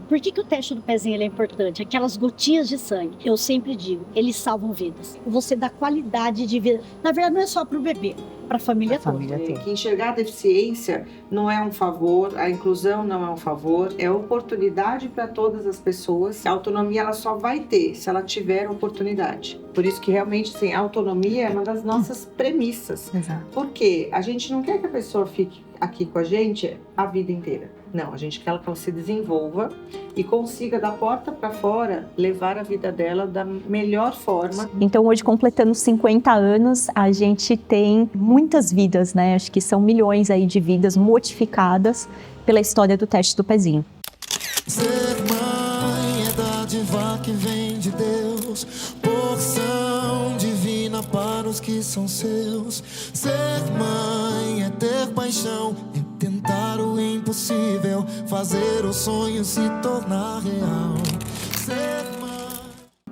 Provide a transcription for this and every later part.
Por que que o teste do pezinho ele é importante? Aquelas gotinhas de sangue, eu sempre digo, eles salvam vidas. Você dá qualidade de vida. Na verdade, não é só para o bebê, para a A família toda. família toda. Que enxergar a deficiência não é um favor, a inclusão não é um favor, é oportunidade para todas as pessoas. A autonomia ela só vai ter se ela tiver oportunidade. Por isso que realmente, assim, a autonomia é uma das nossas premissas. Exato. Porque a gente não quer que a pessoa fique aqui com a gente a vida inteira. Não, a gente quer que ela se desenvolva e consiga, da porta para fora, levar a vida dela da melhor forma. Então, hoje, completando 50 anos, a gente tem muitas vidas, né? Acho que são milhões aí de vidas modificadas pela história do teste do pezinho. Ser mãe é dádiva que vem de Deus, porção divina para os que são seus. Ser mãe é ter paixão, é tentar o impossível, fazer o sonho se tornar real. Ser mãe...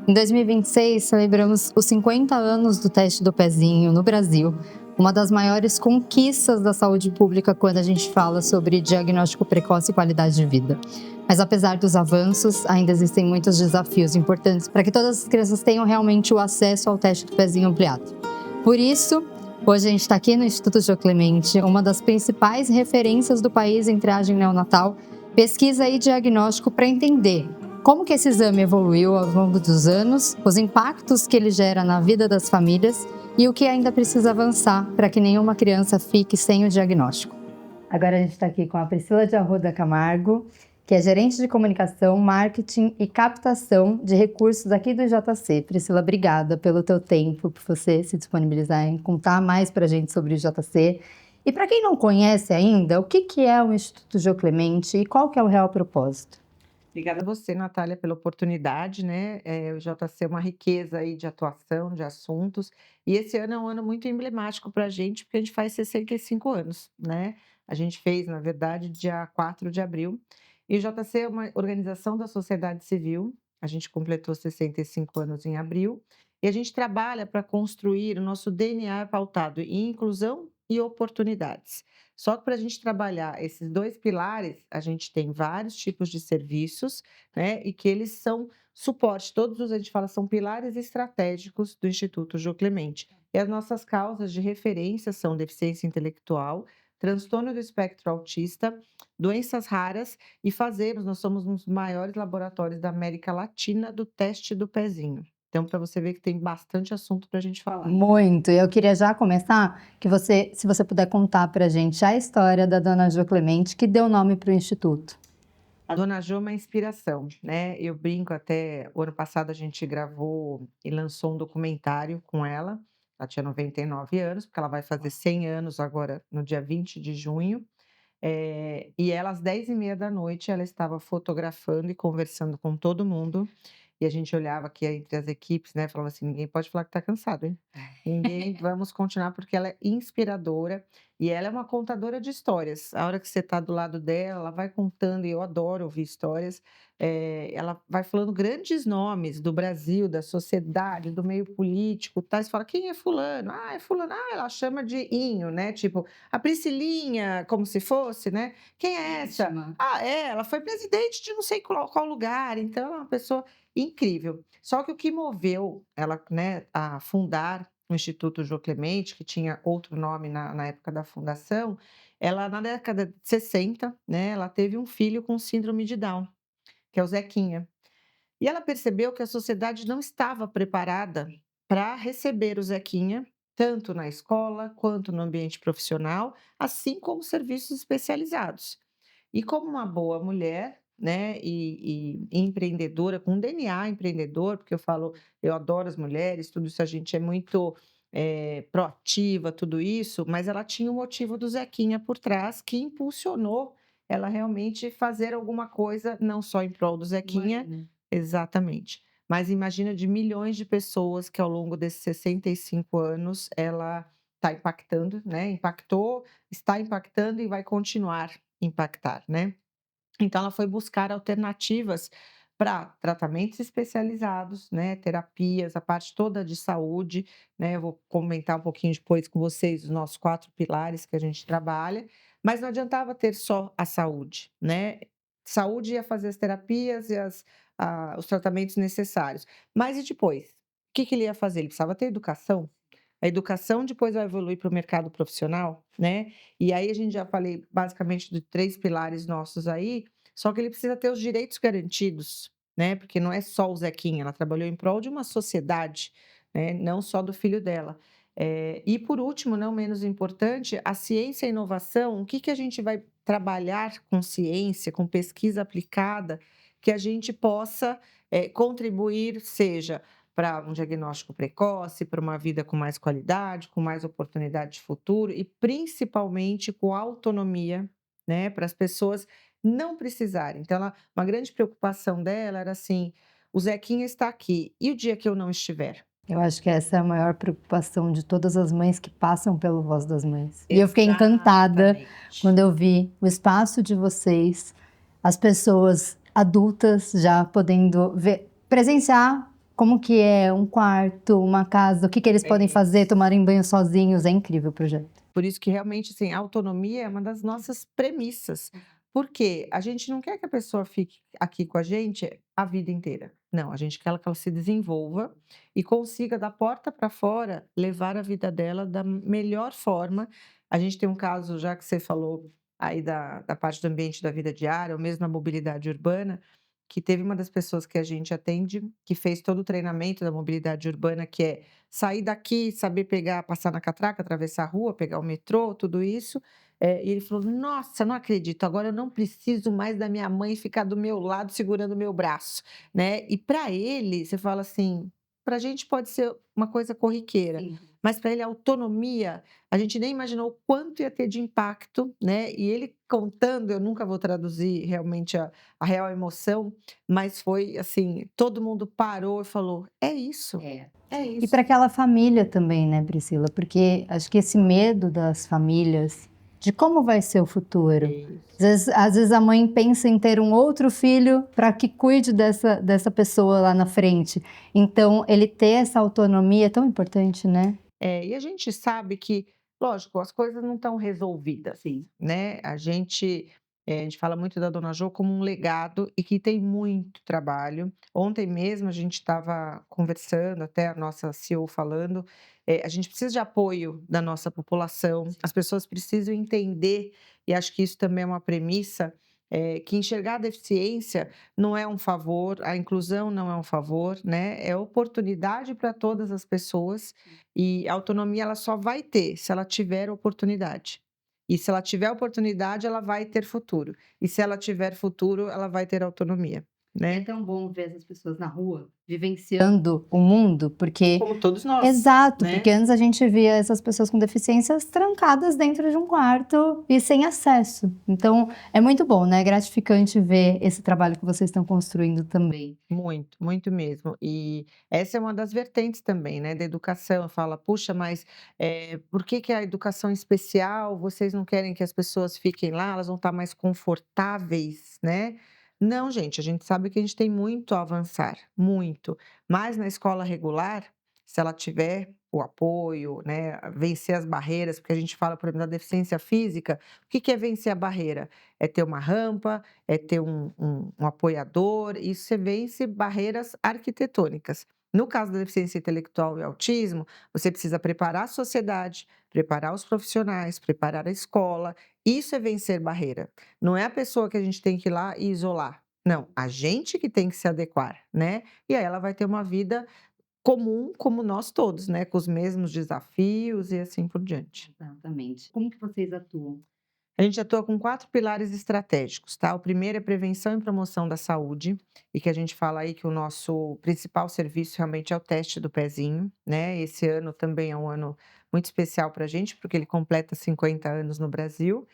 Em 2026, celebramos os 50 anos do teste do pezinho no Brasil, uma das maiores conquistas da saúde pública quando a gente fala sobre diagnóstico precoce e qualidade de vida. Mas apesar dos avanços, ainda existem muitos desafios importantes para que todas as crianças tenham realmente o acesso ao teste do pezinho ampliado. Por isso, hoje a gente está aqui no Instituto Jô Clemente, uma das principais referências do país em triagem neonatal, pesquisa e diagnóstico para entender como que esse exame evoluiu ao longo dos anos, os impactos que ele gera na vida das famílias e o que ainda precisa avançar para que nenhuma criança fique sem o diagnóstico. Agora a gente está aqui com a Priscila de Arruda Camargo, que é gerente de comunicação, marketing e captação de recursos aqui do JC. Priscila, obrigada pelo teu tempo, por você se disponibilizar em contar mais para a gente sobre o JC. E para quem não conhece ainda, o que é o Instituto Jô Clemente e qual que é o real propósito? Obrigada a você, Natália, pela oportunidade, né? O JC é uma riqueza aí de atuação, de assuntos, e esse ano é um ano muito emblemático para a gente, porque a gente faz 65 anos, né? A gente fez, na verdade, dia 4 de abril, e o JC é uma organização da sociedade civil, a gente completou 65 anos em abril, e a gente trabalha para construir o nosso DNA pautado em inclusão e oportunidades. Só que para a gente trabalhar esses dois pilares, a gente tem vários tipos de serviços, né? E que eles são suporte, todos os a gente fala são pilares estratégicos do Instituto Jô Clemente. E as nossas causas de referência são deficiência intelectual, transtorno do espectro autista, doenças raras e nós somos um dos maiores laboratórios da América Latina do teste do pezinho. Então, para você ver que tem bastante assunto para a gente falar. Muito. Eu queria já começar se você puder contar para a gente a história da Dona Jô Clemente, que deu nome para o Instituto. A Dona Jô é uma inspiração, né? Eu brinco até, o ano passado a gente gravou e lançou um documentário com ela. Ela tinha 99 anos, porque ela vai fazer 100 anos agora, no dia 20 de junho. E ela, às 10h30 da noite, ela estava fotografando e conversando com todo mundo. E a gente olhava aqui entre as equipes, né? Falava assim: ninguém pode falar que está cansado, hein? Ninguém, vamos continuar, porque ela é inspiradora e ela é uma contadora de histórias. A hora que você está do lado dela, ela vai contando, e eu adoro ouvir histórias. Ela vai falando grandes nomes do Brasil, da sociedade, do meio político, tá? E você fala: quem é fulano? Ah, é fulano. Ah, ela chama de Inho, né? Tipo, a Priscilinha, como se fosse, né? Quem é essa? Ah, ela foi presidente de não sei qual lugar. Então, ela é uma pessoa incrível. Só que o que moveu ela, né, a fundar o Instituto Jô Clemente, que tinha outro nome na época da fundação, ela, na década de 60, né, ela teve um filho com síndrome de Down, que é o Zequinha. E ela percebeu que a sociedade não estava preparada para receber o Zequinha, tanto na escola quanto no ambiente profissional, assim como serviços especializados. E como uma boa mulher, né, e empreendedora, com DNA empreendedor, porque eu falo, eu adoro as mulheres, tudo isso, a gente é muito proativa, tudo isso, mas ela tinha o motivo do Zequinha por trás, que impulsionou ela realmente fazer alguma coisa, não só em prol do Zequinha, exatamente, mas imagina de milhões de pessoas que ao longo desses 65 anos ela está impactando, né? Impactou, está impactando e vai continuar impactar, né? Então ela foi buscar alternativas para tratamentos especializados, né, terapias, a parte toda de saúde, né, eu vou comentar um pouquinho depois com vocês os nossos 4 pilares que a gente trabalha, mas não adiantava ter só a saúde, né? saúde ia fazer as terapias e os tratamentos necessários. Mas e depois? O que que ele ia fazer? Ele precisava ter educação. A educação depois vai evoluir para o mercado profissional, né? E aí a gente já falei basicamente de 3 pilares nossos aí, só que ele precisa ter os direitos garantidos, né? Porque não é só o Zequinha, ela trabalhou em prol de uma sociedade, né? Não só do filho dela. E por último, não menos importante, a ciência e a inovação, o que que a gente vai trabalhar com ciência, com pesquisa aplicada, que a gente possa contribuir, seja para um diagnóstico precoce, para uma vida com mais qualidade, com mais oportunidade de futuro e principalmente com autonomia, né, para as pessoas não precisarem. Então, uma grande preocupação dela era assim: o Zequinha está aqui, e o dia que eu não estiver? Eu acho que essa é a maior preocupação de todas as mães que passam pelo Voz das Mães. E eu fiquei encantada Exatamente. quando eu vi o espaço de vocês, as pessoas adultas já podendo ver, presenciar como que é um quarto, uma casa, o que que eles podem fazer, tomarem banho sozinhos. É incrível o projeto. Por isso que realmente, assim, a autonomia é uma das nossas premissas. Porque a gente não quer que a pessoa fique aqui com a gente a vida inteira. Não, a gente quer que ela se desenvolva e consiga, da porta para fora, levar a vida dela da melhor forma. A gente tem um caso, já que você falou aí da parte do ambiente da vida diária, ou mesmo na mobilidade urbana, que teve uma das pessoas que a gente atende, que fez todo o treinamento da mobilidade urbana, que é sair daqui, saber pegar, passar na catraca, atravessar a rua, pegar o metrô, tudo isso. E ele falou: Nossa, não acredito, agora eu não preciso mais da minha mãe ficar do meu lado segurando o meu braço, né? E para ele, você fala assim, para a gente pode ser uma coisa corriqueira, mas para ele a autonomia, a gente nem imaginou o quanto ia ter de impacto, né? E ele contando, eu nunca vou traduzir realmente a real emoção, mas foi assim, todo mundo parou e falou: É isso. É E isso. para aquela família também, né, Priscila? Porque acho que esse medo das famílias de como vai ser o futuro. Às vezes a mãe pensa em ter um outro filho para que cuide dessa pessoa lá na frente. Então, ele ter essa autonomia é tão importante, né? E a gente sabe que, lógico, as coisas não estão resolvidas, né? A gente fala muito da Dona Jo como um legado e que tem muito trabalho. Ontem mesmo a gente estava conversando, até a nossa CEO falando, a gente precisa de apoio da nossa população, as pessoas precisam entender, e acho que isso também é uma premissa, que enxergar a deficiência não é um favor, a inclusão não é um favor, né? É oportunidade para todas as pessoas e a autonomia ela só vai ter se ela tiver oportunidade. E se ela tiver oportunidade, ela vai ter futuro. E se ela tiver futuro, ela vai ter autonomia, É né? tão bom ver essas pessoas na rua vivenciando o mundo, porque Como todos nós. exato, né? porque antes a gente via essas pessoas com deficiências trancadas dentro de um quarto e sem acesso. Então, é muito bom, né? É gratificante ver esse trabalho que vocês estão construindo também. Muito, muito mesmo. E essa é uma das vertentes também, né, da educação. Fala, puxa, mas por que que a educação especial, vocês não querem que as pessoas fiquem lá, elas vão estar mais confortáveis, né? Não, gente, a gente sabe que a gente tem muito a avançar, muito. Mas na escola regular, se ela tiver o apoio, né, vencer as barreiras, porque a gente fala, por exemplo, da deficiência física, o que que é vencer a barreira? É ter uma rampa, é ter um apoiador, isso você vence barreiras arquitetônicas. No caso da deficiência intelectual e autismo, você precisa preparar a sociedade, preparar os profissionais, preparar a escola. Isso é vencer barreira. Não é a pessoa que a gente tem que ir lá e isolar. Não, a gente que tem que se adequar, né? E aí ela vai ter uma vida comum como nós todos, né? Com os mesmos desafios e assim por diante. Exatamente. Como que vocês atuam? A gente atua com 4 pilares estratégicos, tá? O primeiro é prevenção e promoção da saúde, e que a gente fala aí que o nosso principal serviço realmente é o teste do pezinho, né? Esse ano também é um ano muito especial para a gente, porque ele completa 50 anos no Brasil.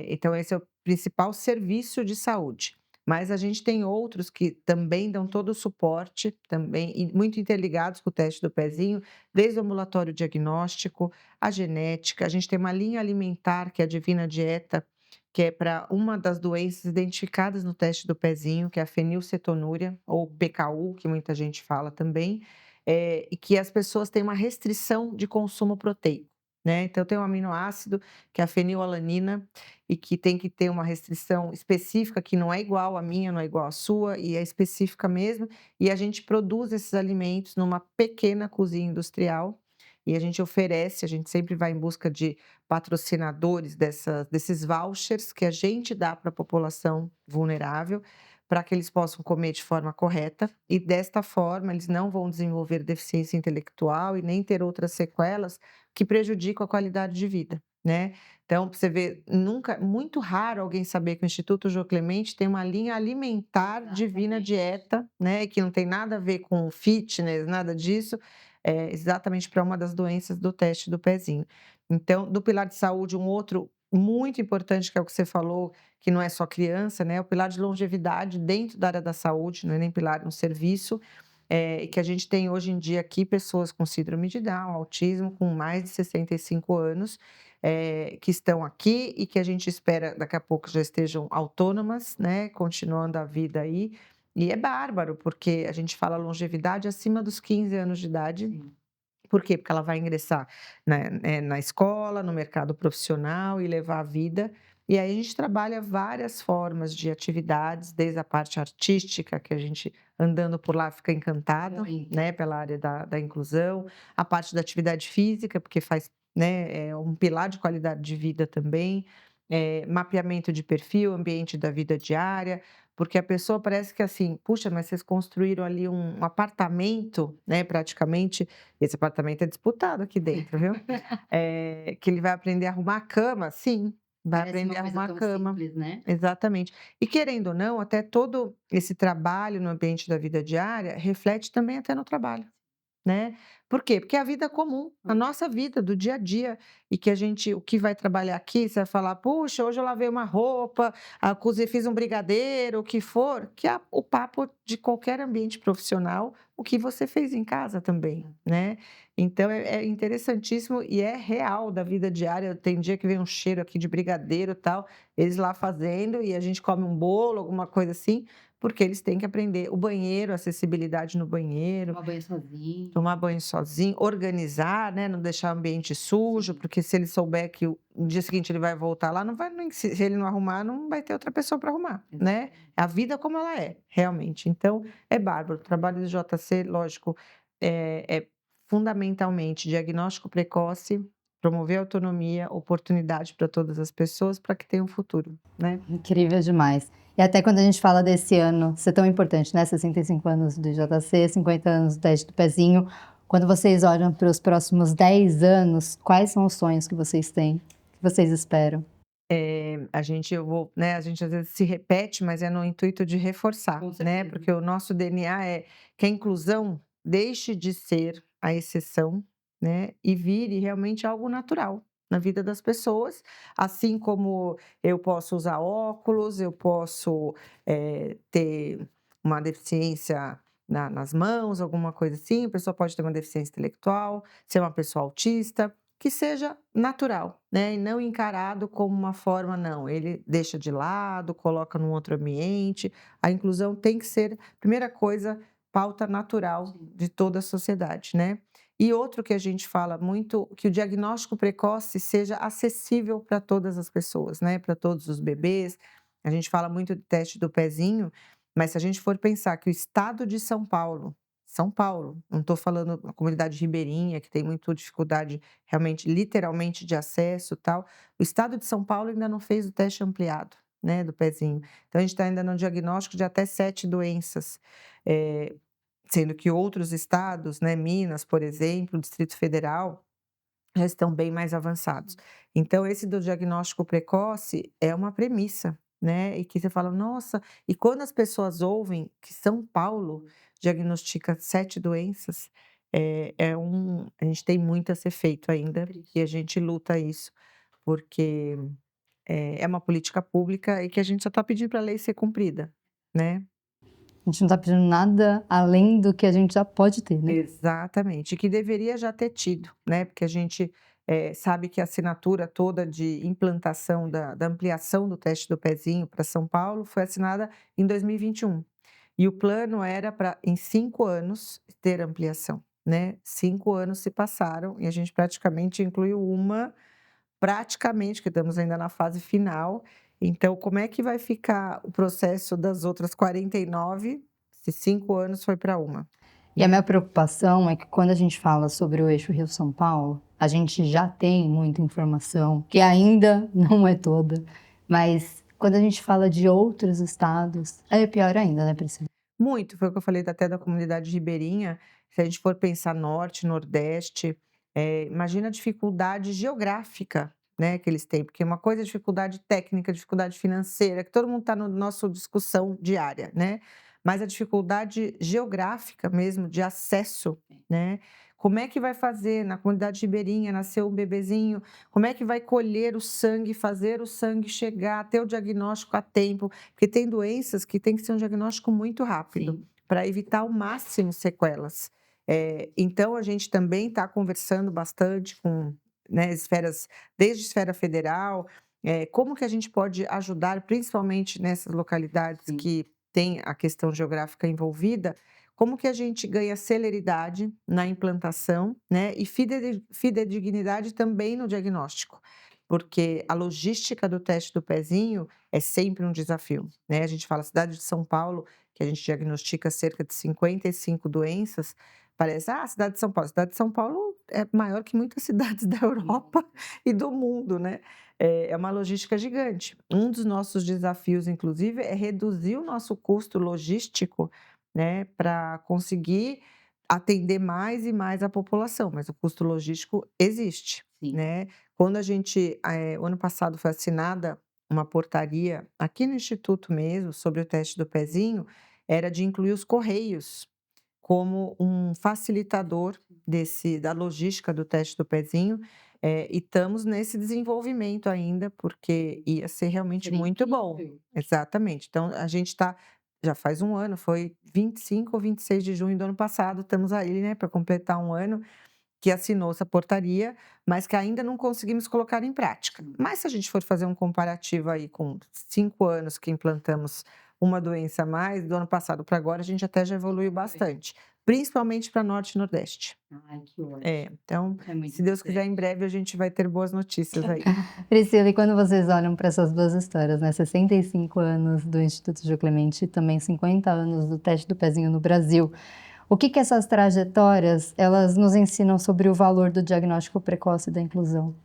Então esse é o principal serviço de saúde. Mas a gente tem outros que também dão todo o suporte, também e muito interligados com o teste do pezinho, desde o ambulatório diagnóstico, a genética. A gente tem uma linha alimentar, que é a Divina Dieta, que é para uma das doenças identificadas no teste do pezinho, que é a fenilcetonúria, ou PKU, que muita gente fala também, e que as pessoas têm uma restrição de consumo proteico. né? Então tem um aminoácido que é a fenilalanina e que tem que ter uma restrição específica que não é igual à minha, não é igual à sua e é específica mesmo. E a gente produz esses alimentos numa pequena cozinha industrial e a gente oferece, a gente sempre vai em busca de patrocinadores desses vouchers que a gente dá para a população vulnerável para que eles possam comer de forma correta e desta forma eles não vão desenvolver deficiência intelectual e nem ter outras sequelas que prejudicam a qualidade de vida, né. Então, pra você ver, nunca muito raro alguém saber que o Instituto Jô Clemente tem uma linha alimentar Divina Exatamente. Dieta, né, que não tem nada a ver com fitness, nada disso, exatamente para uma das doenças do teste do pezinho. Então, do pilar de saúde, um outro muito importante, que é o que você falou, que não é só criança, né, o pilar de longevidade dentro da área da saúde, não é nem pilar, é um serviço, que a gente tem hoje em dia aqui pessoas com síndrome de Down, autismo, com mais de 65 anos, que estão aqui e que a gente espera daqui a pouco já estejam autônomas, né, continuando a vida aí. E é bárbaro, porque a gente fala longevidade acima dos 15 anos de idade. Por quê? Porque ela vai ingressar, né, na escola, no mercado profissional e levar a vida. E aí a gente trabalha várias formas de atividades, desde a parte artística, que a gente andando por lá fica encantado, Muito. né, pela área da inclusão, a parte da atividade física, porque faz, né, é um pilar de qualidade de vida também, mapeamento de perfil, ambiente da vida diária, porque a pessoa parece que assim, puxa, mas vocês construíram ali um apartamento, né, praticamente, esse apartamento é disputado aqui dentro, viu? Que ele vai aprender a arrumar a cama, sim, vai Parece aprender uma a coisa arrumar a tão cama. simples, né? Exatamente. E querendo ou não, até todo esse trabalho no ambiente da vida diária reflete também até no trabalho, né. Por quê? Porque é a vida comum, a nossa vida do dia a dia, e que a gente o que vai trabalhar aqui, você vai falar: "Puxa, hoje eu lavei uma roupa, fiz um brigadeiro", o que for, que é o papo de qualquer ambiente profissional, o que você fez em casa também, né. Então é interessantíssimo e é real da vida diária, tem dia que vem um cheiro aqui de brigadeiro, e tal, eles lá fazendo e a gente come um bolo, alguma coisa assim, porque eles têm que aprender o banheiro, acessibilidade no banheiro, Tomar banho sozinho. tomar banho sozinho, organizar, né, não deixar o ambiente sujo, porque se ele souber que no dia seguinte ele vai voltar lá, não vai nem se ele não arrumar, não vai ter outra pessoa para arrumar, né. A vida como ela é, realmente. Então, é bárbaro. O trabalho do JC, lógico, é fundamentalmente diagnóstico precoce, promover autonomia, oportunidade para todas as pessoas, para que tenham um futuro, né. Incrível demais. E até quando a gente fala desse ano ser tão importante, né, 65 anos do JC, 50 anos do teste do pezinho, quando vocês olham para os próximos 10 anos, quais são os sonhos que vocês têm, que vocês esperam? A gente às vezes se repete, mas é no intuito de reforçar, Com né, certeza. porque o nosso DNA é que a inclusão deixe de ser a exceção, né, e vire realmente algo natural na vida das pessoas, assim como eu posso usar óculos, eu posso, ter uma deficiência nas mãos, alguma coisa assim, a pessoa pode ter uma deficiência intelectual, ser uma pessoa autista, que seja natural, né, e não encarado como uma forma, não, ele deixa de lado, coloca num outro ambiente. A inclusão tem que ser, primeira coisa, pauta natural de toda a sociedade, né. E outro que a gente fala muito, que o diagnóstico precoce seja acessível para todas as pessoas, né, para todos os bebês. A gente fala muito do teste do pezinho, mas se a gente for pensar que o estado de São Paulo, não estou falando a comunidade ribeirinha, que tem muita dificuldade realmente, literalmente, de acesso, tal. O estado de São Paulo ainda não fez o teste ampliado, né, do pezinho. Então a gente está ainda no diagnóstico de até 7 doenças, eh, sendo que outros estados, né, Minas, por exemplo, o Distrito Federal, já estão bem mais avançados. Então esse do diagnóstico precoce é uma premissa, né, e que você fala: "Nossa", e quando as pessoas ouvem que São Paulo diagnostica 7 doenças, a gente tem muito a ser feito ainda, e a gente luta isso, porque, é uma política pública e que a gente só está pedindo para a lei ser cumprida, né. A gente não tá pedindo nada além do que a gente já pode ter, né? Exatamente, que deveria já ter tido, né, porque a gente, sabe que a assinatura toda de implantação da ampliação do teste do pezinho para São Paulo foi assinada em 2021, e o plano era para, em 5 anos, ter ampliação. né? 5 anos se passaram e a gente praticamente incluiu praticamente, que estamos ainda na fase final. Então, como é que vai ficar o processo das outras 49 se 5 anos foi para uma? E a minha preocupação é que quando a gente fala sobre o eixo Rio-São Paulo, a gente já tem muita informação, que ainda não é toda, mas quando a gente fala de outros estados, é pior ainda, né, Priscila? Muito, foi o que eu falei até da comunidade ribeirinha. Se a gente for pensar norte, nordeste, imagina a dificuldade geográfica, né, que eles têm, porque uma coisa é dificuldade técnica, dificuldade financeira, que todo mundo está na nossa discussão diária, né? Mas a dificuldade geográfica mesmo, de acesso, né? Como é que vai fazer na comunidade ribeirinha, nasceu um bebezinho, como é que vai colher o sangue, fazer o sangue chegar, ter o diagnóstico a tempo, porque tem doenças que tem que ser um diagnóstico muito rápido, para evitar ao máximo sequelas. Então, a gente também está conversando bastante com, né, esferas, desde a esfera federal, como que a gente pode ajudar, principalmente nessas localidades que tem a questão geográfica envolvida, como que a gente ganha celeridade na implantação, né, e fidedignidade também no diagnóstico, porque a logística do teste do pezinho é sempre um desafio, né? A gente fala cidade de São Paulo, que a gente diagnostica cerca de 55 doenças, parece, cidade de São Paulo. Cidade de São Paulo é maior que muitas cidades da Europa e do mundo, né? É uma logística gigante. Um dos nossos desafios, inclusive, é reduzir o nosso custo logístico, né, para conseguir atender mais e mais a população, mas o custo logístico existe, né? Quando a gente, o ano passado foi assinada uma portaria aqui no Instituto mesmo sobre o teste do pezinho, era de incluir os Correios como um facilitador da logística do teste do pezinho, e estamos nesse desenvolvimento ainda, porque ia ser realmente muito bom. Exatamente. Então, a gente está, já faz um ano, foi 25 ou 26 de junho do ano passado, estamos aí, né, para completar um ano que assinou essa portaria, mas que ainda não conseguimos colocar em prática. Mas se a gente for fazer um comparativo aí com 5 anos que implantamos uma doença a mais, do ano passado para agora, a gente até já evoluiu bastante, principalmente para Norte e Nordeste. Ai, que ótimo. Então, se Deus quiser, em breve a gente vai ter boas notícias aí. Priscila, e quando vocês olham para essas duas histórias, né? 65 anos do Instituto Gil Clemente e também 50 anos do teste do pezinho no Brasil, o que essas trajetórias, elas nos ensinam sobre o valor do diagnóstico precoce e da inclusão?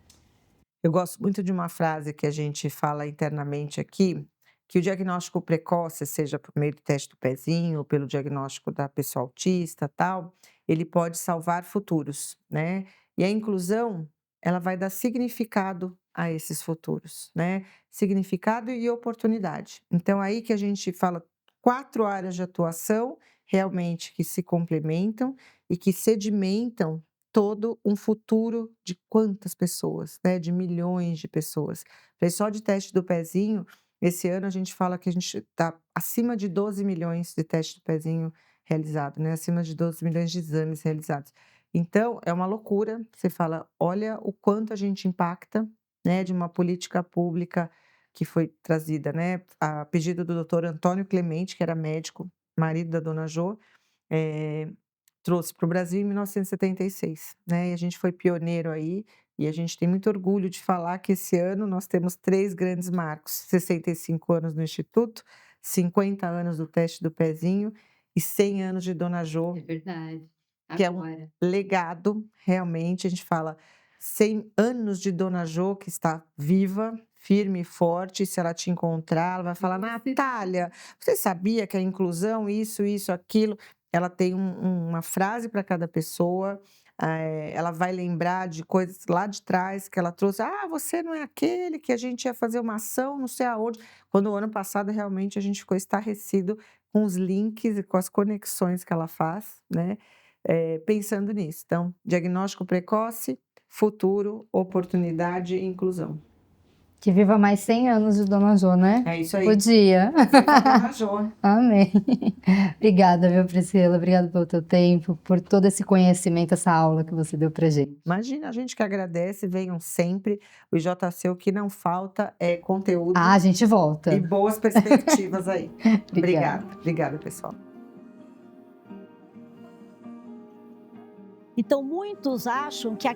Eu gosto muito de uma frase que a gente fala internamente aqui, que o diagnóstico precoce, seja por meio do teste do pezinho, ou pelo diagnóstico da pessoa autista, tal, ele pode salvar futuros, né? E a inclusão, ela vai dar significado a esses futuros, né? Significado e oportunidade. Então, aí que a gente fala 4 áreas de atuação realmente que se complementam e que sedimentam todo um futuro de quantas pessoas, né? De milhões de pessoas. Só de teste do pezinho, esse ano a gente fala que a gente está acima de 12 milhões de testes do pezinho realizados, né? Acima de 12 milhões de exames realizados. Então, é uma loucura. Você fala, olha o quanto a gente impacta, né? De uma política pública que foi trazida, né? A pedido do doutor Antônio Clemente, que era médico, marido da dona Jo, trouxe para o Brasil em 1976, né? E a gente foi pioneiro aí, e a gente tem muito orgulho de falar que esse ano nós temos 3 grandes marcos: 65 anos no Instituto, 50 anos do teste do pezinho e 100 anos de Dona Jo. É verdade. Que é um legado, realmente. A gente fala 100 anos de Dona Jo, que está viva, firme e forte. Se ela te encontrar, ela vai falar: Natália, você sabia que a inclusão, isso, aquilo. Ela tem uma frase para cada pessoa. Ela vai lembrar de coisas lá de trás que ela trouxe. Você não é aquele que a gente ia fazer uma ação, não sei aonde. Quando o ano passado, realmente, a gente ficou estarrecido com os links e com as conexões que ela faz, né? Pensando nisso. Então, diagnóstico precoce, futuro, oportunidade e inclusão. Que viva mais 100 anos de Dona Jo, né? É isso aí. Podia. Dona Jo. Amém. Obrigada, viu, Priscila? Obrigada pelo teu tempo, por todo esse conhecimento, essa aula que você deu pra gente. Imagina, a gente que agradece, venham sempre. O JC, o que não falta é conteúdo A gente volta. e boas perspectivas aí. Obrigada. Obrigada, pessoal. Então, muitos acham que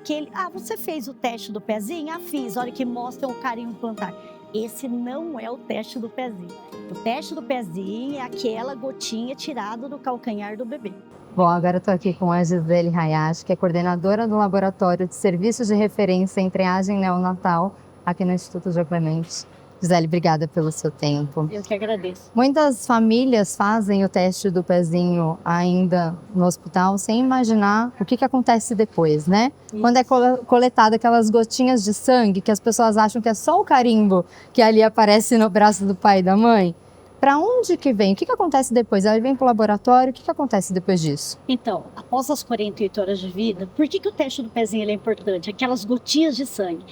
você fez o teste do pezinho? Fiz, a hora que mostra um carinho plantar. Esse não é o teste do pezinho. O teste do pezinho é aquela gotinha tirada do calcanhar do bebê. Bom, agora eu estou aqui com a Gisele Hayashi, que é coordenadora do Laboratório de Serviços de Referência em Triagem Neonatal, aqui no Instituto João Clemente. Gisele, obrigada pelo seu tempo. Eu que agradeço. Muitas famílias fazem o teste do pezinho ainda no hospital sem imaginar o que acontece depois, né? Isso. Quando é coletado aquelas gotinhas de sangue que as pessoas acham que é só o carimbo que ali aparece no braço do pai e da mãe. Para onde que vem? O que acontece depois? Ela vem para o laboratório, o que acontece depois disso? Então, após as 48 horas de vida, por que o teste do pezinho é importante? Aquelas gotinhas de sangue,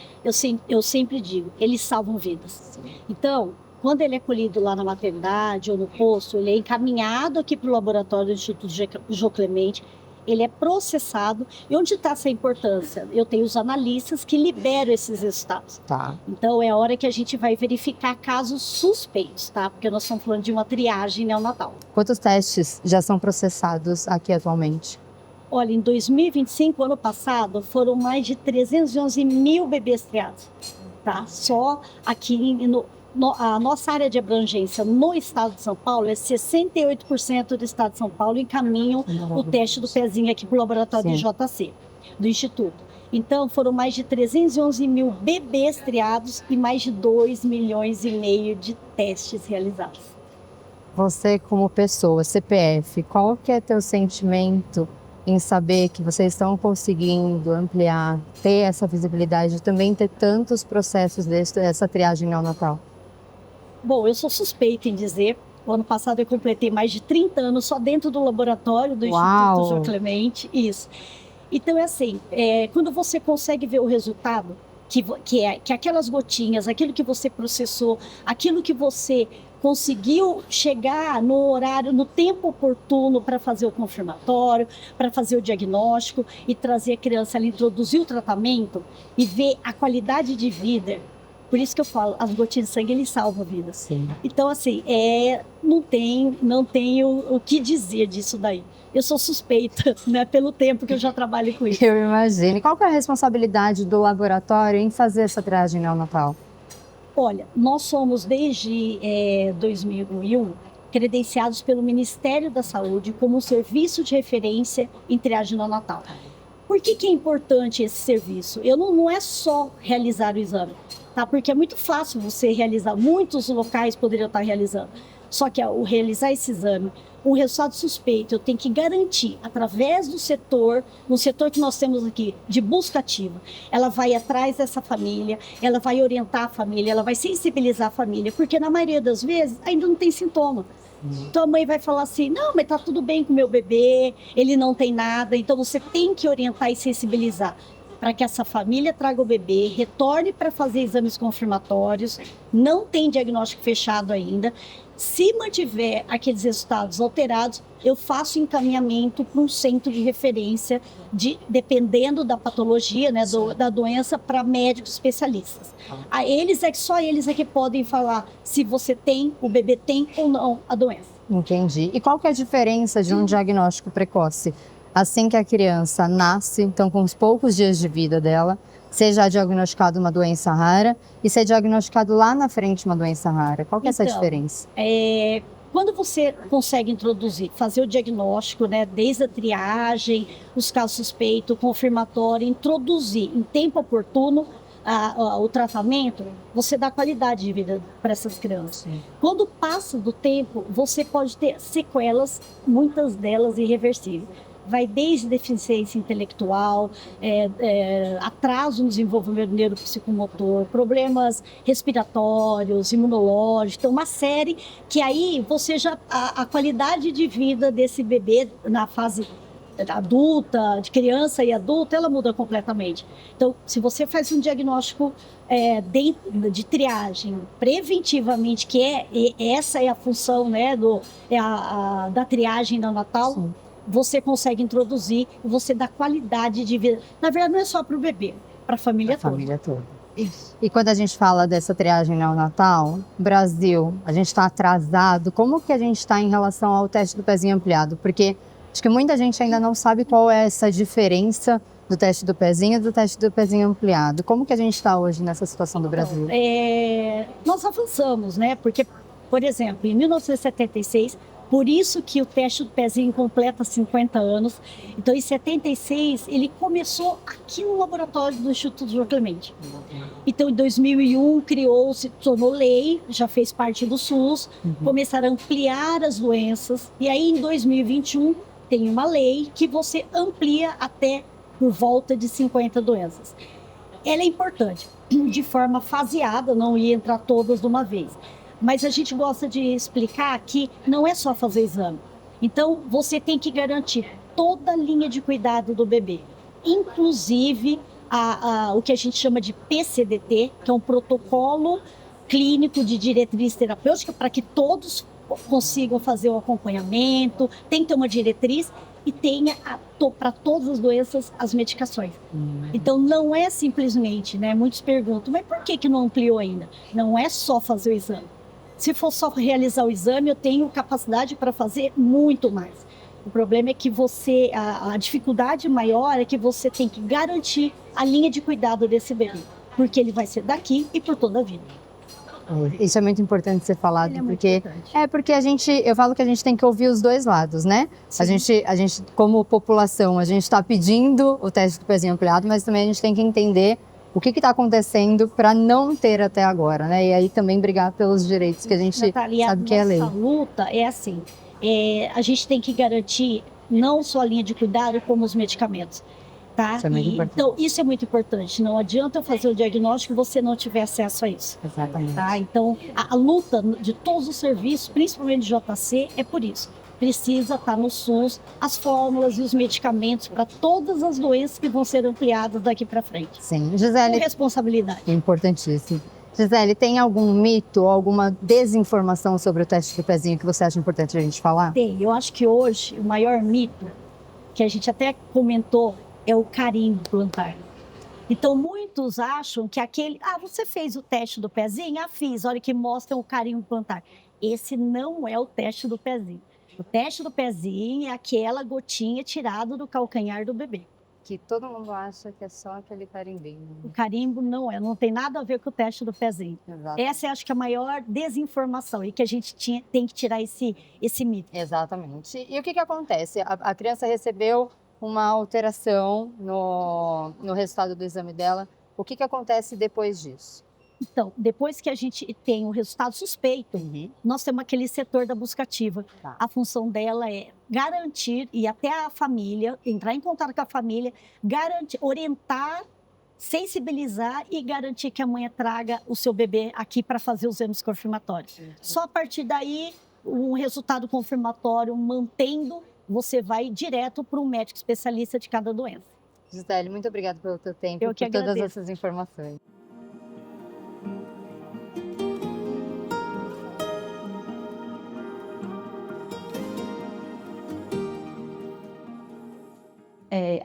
eu sempre digo, eles salvam vidas. Então, quando ele é colhido lá na maternidade ou no posto, ele é encaminhado aqui para o laboratório do Instituto João Clemente, ele é processado. E onde está essa importância? Eu tenho os analistas que liberam esses resultados. Tá. Então, é a hora que a gente vai verificar casos suspeitos, tá? Porque nós estamos falando de uma triagem neonatal. Quantos testes já são processados aqui atualmente? Olha, em 2025, ano passado, foram mais de 311 mil bebês triados, tá? Só aqui a nossa área de abrangência no estado de São Paulo é 68% do estado de São Paulo encaminham o teste do pezinho aqui para o laboratório de JC, do Instituto. Então, foram mais de 311 mil bebês triados e mais de 2,5 milhões de testes realizados. Você, como pessoa, CPF, qual que é teu sentimento em saber que vocês estão conseguindo ampliar, ter essa visibilidade, também ter tantos processos dessa triagem neonatal? Bom, eu sou suspeita em dizer, o ano passado eu completei mais de 30 anos só dentro do laboratório do Instituto João Clemente, isso. Então é assim, quando você consegue ver o resultado, que aquelas gotinhas, aquilo que você processou, aquilo que você conseguiu chegar no horário, no tempo oportuno para fazer o confirmatório, para fazer o diagnóstico e trazer a criança ali, introduzir o tratamento e ver a qualidade de vida. Por isso que eu falo, as gotinhas de sangue, eles salvam vidas. Sim. Então, assim, não tenho o que dizer disso daí. Eu sou suspeita, né, pelo tempo que eu já trabalho com isso. Eu imagino. E qual que é a responsabilidade do laboratório em fazer essa triagem neonatal? Olha, nós somos desde 2001 credenciados pelo Ministério da Saúde como um serviço de referência em triagem neonatal. Por que é importante esse serviço? Não é só realizar o exame, tá? Porque é muito fácil você realizar, muitos locais poderiam estar realizando. Só que ao realizar esse exame, um resultado suspeito, eu tenho que garantir, através do setor, no setor que nós temos aqui, de busca ativa, ela vai atrás dessa família, ela vai orientar a família, ela vai sensibilizar a família, porque na maioria das vezes ainda não tem sintoma. Então a mãe vai falar assim, não, mas tá tudo bem com o meu bebê, ele não tem nada. Então você tem que orientar e sensibilizar para que essa família traga o bebê, retorne para fazer exames confirmatórios, não tem diagnóstico fechado ainda. Se mantiver aqueles resultados alterados, eu faço encaminhamento para um centro de referência, dependendo da patologia, né, da doença, para médicos especialistas. Só eles é que podem falar se o bebê tem ou não a doença. Entendi. E qual que é a diferença de um diagnóstico precoce? Assim que a criança nasce, então com os poucos dias de vida dela, seja diagnosticado uma doença rara e ser diagnosticado lá na frente uma doença rara. Qual que é essa diferença? Quando você consegue introduzir, fazer o diagnóstico, né, desde a triagem, os casos suspeitos, confirmatório, introduzir em tempo oportuno o tratamento, você dá qualidade de vida para essas crianças. Sim. Quando passa do tempo, você pode ter sequelas, muitas delas irreversíveis. Vai desde deficiência intelectual, atraso no desenvolvimento neuropsicomotor, problemas respiratórios, imunológicos, então uma série que aí você a qualidade de vida desse bebê na fase adulta, de criança e adulta, ela muda completamente. Então, se você faz um diagnóstico de triagem preventivamente, essa é a função, né, da triagem neonatal, sim, você consegue introduzir e você dá qualidade de vida. Na verdade, não é só para o bebê, para a família toda. Família toda. Isso. E quando a gente fala dessa triagem neonatal, Brasil, a gente está atrasado. Como que a gente está em relação ao teste do pezinho ampliado? Porque Acho que muita gente ainda não sabe qual é essa diferença do teste do pezinho e do teste do pezinho ampliado. Como que a gente está hoje nessa situação do Brasil? Nós avançamos, né? Porque, por exemplo, em 1976, por isso que o teste do pezinho completa 50 anos. Então, em 76, ele começou aqui no laboratório do Instituto João Clemente. Então, em 2001, criou-se, tornou lei, já fez parte do SUS, começaram a ampliar as doenças. E aí, em 2021, tem uma lei que você amplia até por volta de 50 doenças. Ela é importante, de forma faseada, não ia entrar todas de uma vez. Mas a gente gosta de explicar que não é só fazer exame. Então, você tem que garantir toda a linha de cuidado do bebê, inclusive o que a gente chama de PCDT, que é um protocolo clínico de diretriz terapêutica, para que todos consigam fazer o acompanhamento, tem que ter uma diretriz e tenha para todas as doenças as medicações. Então, não é simplesmente, né? Muitos perguntam, mas por que não ampliou ainda? Não é só fazer o exame. Se for só realizar o exame, eu tenho capacidade para fazer muito mais. O problema é que a dificuldade maior é que você tem que garantir a linha de cuidado desse bebê, porque ele vai ser daqui e por toda a vida. Isso é muito importante ser falado, porque eu falo que a gente tem que ouvir os dois lados, né? A gente, como população, a gente está pedindo o teste do pezinho ampliado, mas também a gente tem que entender o que está acontecendo para não ter até agora, né? E aí também brigar pelos direitos que a gente Natália, sabe que é lei. A nossa luta é assim, a gente tem que garantir não só a linha de cuidado, como os medicamentos. Tá? Isso é muito importante. Então, isso é muito importante. Não adianta eu fazer o diagnóstico e você não tiver acesso a isso. Exatamente. Tá? Então, a luta de todos os serviços, principalmente de JC, é por isso. Precisa estar no SUS as fórmulas e os medicamentos para todas as doenças que vão ser ampliadas daqui para frente. Sim, Gisele. Com responsabilidade. Importantíssimo. Gisele, tem algum mito ou alguma desinformação sobre o teste do pezinho que você acha importante a gente falar? Tem. Eu acho que hoje o maior mito, que a gente até comentou, é o carimbo plantar. Então, muitos acham que você fez o teste do pezinho? Fiz, olha que mostra o carimbo plantar. Esse não é o teste do pezinho. O teste do pezinho é aquela gotinha tirada do calcanhar do bebê. Que todo mundo acha que é só aquele carimbinho. O carimbo não tem nada a ver com o teste do pezinho. Exato. Essa eu acho que é a maior desinformação e que a gente tem que tirar esse mito. Exatamente. E o que acontece? A criança recebeu uma alteração no resultado do exame dela. O que acontece depois disso? Então, depois que a gente tem o resultado suspeito, nós temos aquele setor da busca ativa. Tá. A função dela é garantir, e até a família, entrar em contato com a família, garantir, orientar, sensibilizar e garantir que a mãe traga o seu bebê aqui para fazer os exames confirmatórios. Só a partir daí, um resultado confirmatório mantendo, você vai direto para um médico especialista de cada doença. Gisele, muito obrigada pelo teu tempo, Eu que por todas agradeço. essas informações.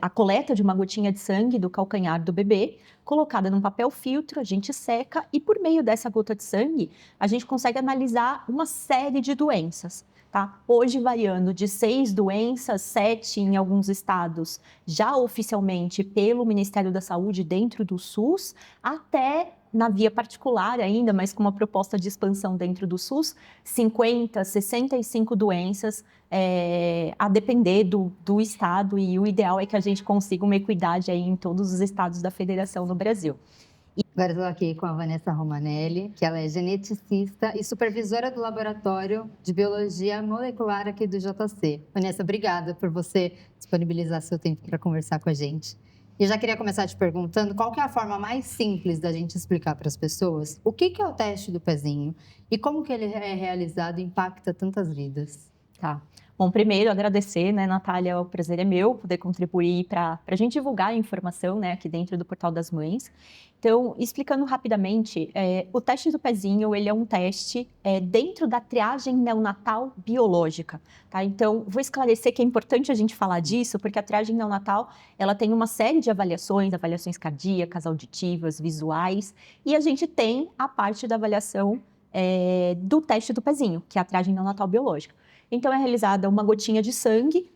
A coleta de uma gotinha de sangue do calcanhar do bebê, colocada num papel filtro, a gente seca e por meio dessa gota de sangue, a gente consegue analisar uma série de doenças. Tá? Hoje variando de 6 doenças, 7 em alguns estados, já oficialmente pelo Ministério da Saúde dentro do SUS, até na via particular ainda, mas com uma proposta de expansão dentro do SUS, 50, 65 doenças, a depender do estado, e o ideal é que a gente consiga uma equidade aí em todos os estados da federação no Brasil. Agora estou aqui com a Vanessa Romanelli, que ela é geneticista e supervisora do Laboratório de Biologia Molecular aqui do JC. Vanessa, obrigada por você disponibilizar seu tempo para conversar com a gente. E eu já queria começar te perguntando qual que é a forma mais simples da gente explicar para as pessoas o que é o teste do pezinho e como que ele é realizado e impacta tantas vidas. Tá. Bom, primeiro agradecer, né, Natália, o prazer é meu poder contribuir para a gente divulgar a informação, né, aqui dentro do Portal das Mães. Então, explicando rapidamente, o teste do pezinho, ele é um teste dentro da triagem neonatal biológica, tá? Então, vou esclarecer que é importante a gente falar disso, porque a triagem neonatal, ela tem uma série de avaliações cardíacas, auditivas, visuais, e a gente tem a parte da avaliação do teste do pezinho, que é a triagem neonatal biológica. Então, é realizada uma gotinha de sangue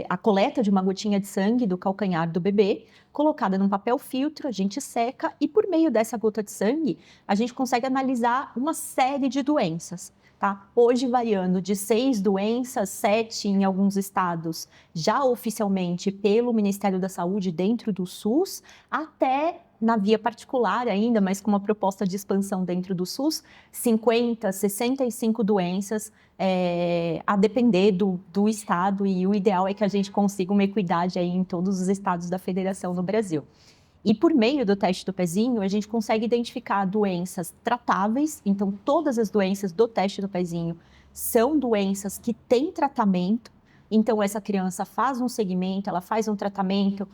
a coleta de uma gotinha de sangue do calcanhar do bebê, colocada num papel filtro, a gente seca e por meio dessa gota de sangue, a gente consegue analisar uma série de doenças. Tá? Hoje variando de 6 doenças, 7 em alguns estados, já oficialmente pelo Ministério da Saúde dentro do SUS, até na via particular ainda, mas com uma proposta de expansão dentro do SUS, 50, 65 doenças, a depender do estado, e o ideal é que a gente consiga uma equidade aí em todos os estados da federação no Brasil. E por meio do teste do pezinho, a gente consegue identificar doenças tratáveis. Então, todas as doenças do teste do pezinho são doenças que têm tratamento. Então, essa criança faz um segmento, ela faz um tratamento,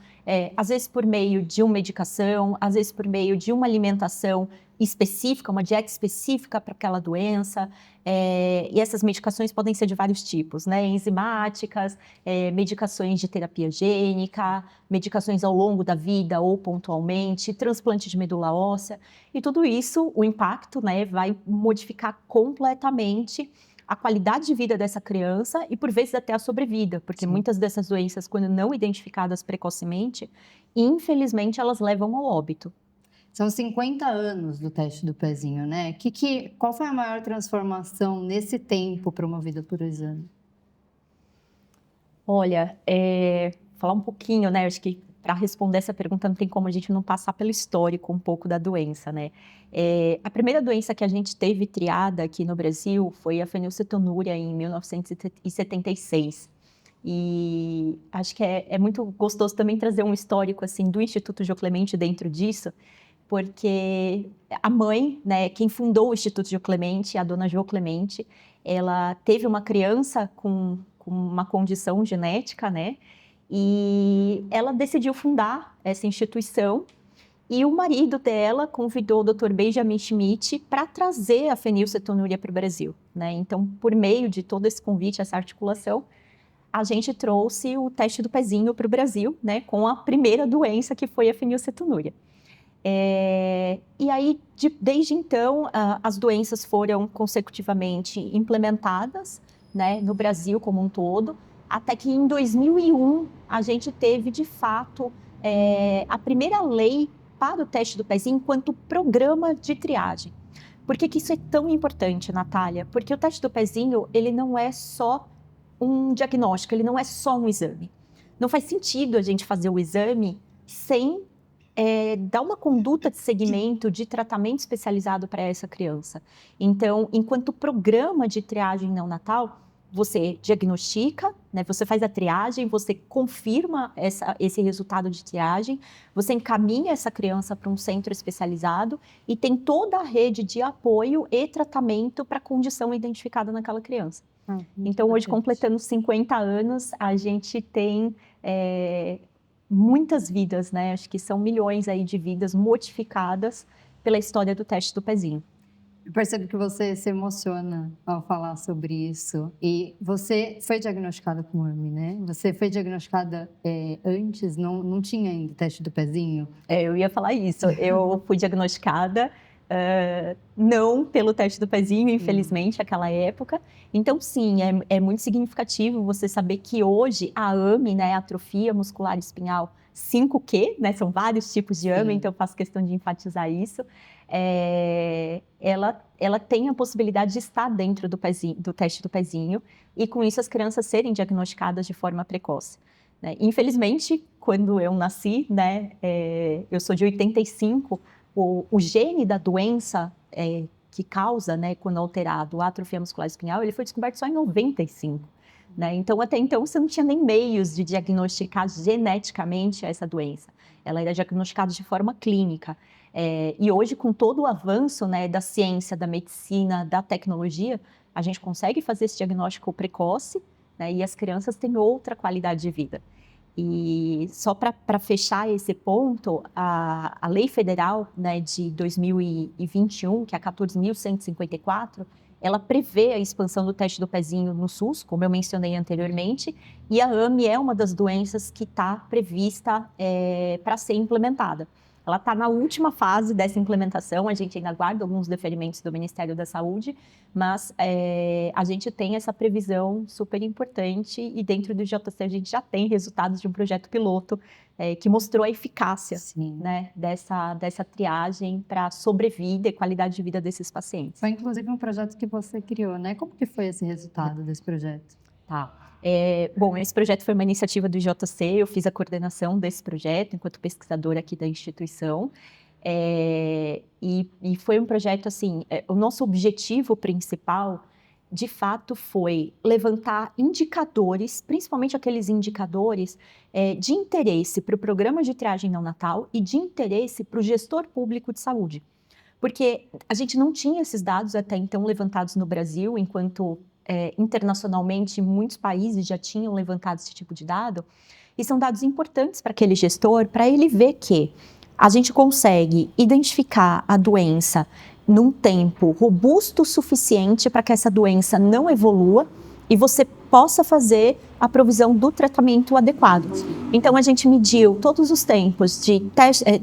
às vezes por meio de uma medicação, às vezes por meio de uma alimentação específica, uma dieta específica para aquela doença. E essas medicações podem ser de vários tipos, né? Enzimáticas, medicações de terapia gênica, medicações ao longo da vida ou pontualmente, transplante de medula óssea. E tudo isso, o impacto, né, vai modificar completamente a qualidade de vida dessa criança e, por vezes, até a sobrevida, porque muitas dessas doenças, quando não identificadas precocemente, infelizmente, elas levam ao óbito. São 50 anos do teste do pezinho, né? Qual foi a maior transformação nesse tempo promovida por exame? Olha, falar um pouquinho, né? Acho que para responder essa pergunta não tem como a gente não passar pelo histórico um pouco da doença, né? A primeira doença que a gente teve triada aqui no Brasil foi a fenilcetonúria em 1976. E acho que é muito gostoso também trazer um histórico assim do Instituto Jô Clemente dentro disso, porque a mãe, né, quem fundou o Instituto Jô Clemente, a dona Jô Clemente, ela teve uma criança com uma condição genética, né? E ela decidiu fundar essa instituição e o marido dela convidou o Dr. Benjamin Schmidt para trazer a fenilcetonúria para o Brasil, né? Então, por meio de todo esse convite, essa articulação, a gente trouxe o teste do pezinho para o Brasil, né? Com a primeira doença que foi a fenilcetonúria. E aí, desde então, as doenças foram consecutivamente implementadas, né, no Brasil como um todo, até que em 2001 a gente teve, de fato, a primeira lei para o teste do pezinho enquanto programa de triagem. Por que isso é tão importante, Natália? Porque o teste do pezinho, ele não é só um diagnóstico, ele não é só um exame. Não faz sentido a gente fazer o exame sem dar uma conduta de segmento, de tratamento especializado para essa criança. Então, enquanto programa de triagem neonatal, você diagnostica, né, você faz a triagem, você confirma esse resultado de triagem, você encaminha essa criança para um centro especializado e tem toda a rede de apoio e tratamento para a condição identificada naquela criança. Então, hoje, completando 50 anos, a gente tem muitas vidas, né? Acho que são milhões aí de vidas modificadas pela história do teste do pezinho. Eu percebo que você se emociona ao falar sobre isso. E você foi diagnosticada com AMI, né? Você foi diagnosticada antes, não tinha ainda teste do pezinho? Eu ia falar isso. Eu fui diagnosticada não pelo teste do pezinho, infelizmente, naquela época. Então, sim, é muito significativo você saber que hoje a AMI, né, atrofia muscular espinhal 5Q, né, são vários tipos de AMI, então eu faço questão de enfatizar isso. Ela tem a possibilidade de estar dentro do teste do pezinho e, com isso, as crianças serem diagnosticadas de forma precoce. Né? Infelizmente, quando eu nasci, né, eu sou de 85, o gene da doença que causa, né, quando alterado, a atrofia muscular espinhal, ele foi descoberto só em 95. Né? Então, até então, você não tinha nem meios de diagnosticar geneticamente essa doença. Ela era diagnosticada de forma clínica. E hoje, com todo o avanço, né, da ciência, da medicina, da tecnologia, a gente consegue fazer esse diagnóstico precoce, né, e as crianças têm outra qualidade de vida. E só para fechar esse ponto, a lei federal, né, de 2021, que é a 14.154, ela prevê a expansão do teste do pezinho no SUS, como eu mencionei anteriormente, e a AMI é uma das doenças que está prevista para ser implementada. Ela está na última fase dessa implementação, a gente ainda aguarda alguns deferimentos do Ministério da Saúde, mas a gente tem essa previsão super importante e dentro do JC a gente já tem resultados de um projeto piloto que mostrou a eficácia, né, dessa triagem para a sobrevida e qualidade de vida desses pacientes. Foi inclusive um projeto que você criou, né? Como que foi esse resultado desse projeto? Tá. Bom, esse projeto foi uma iniciativa do JC, eu fiz a coordenação desse projeto enquanto pesquisadora aqui da instituição, e foi um projeto, assim, o nosso objetivo principal, de fato, foi levantar indicadores, principalmente aqueles indicadores de interesse para o programa de triagem neonatal e de interesse para o gestor público de saúde. Porque a gente não tinha esses dados até então levantados no Brasil, enquanto internacionalmente muitos países já tinham levantado esse tipo de dado, e são dados importantes para aquele gestor, para ele ver que a gente consegue identificar a doença num tempo robusto o suficiente para que essa doença não evolua e você possa fazer a provisão do tratamento adequado. Então, a gente mediu todos os tempos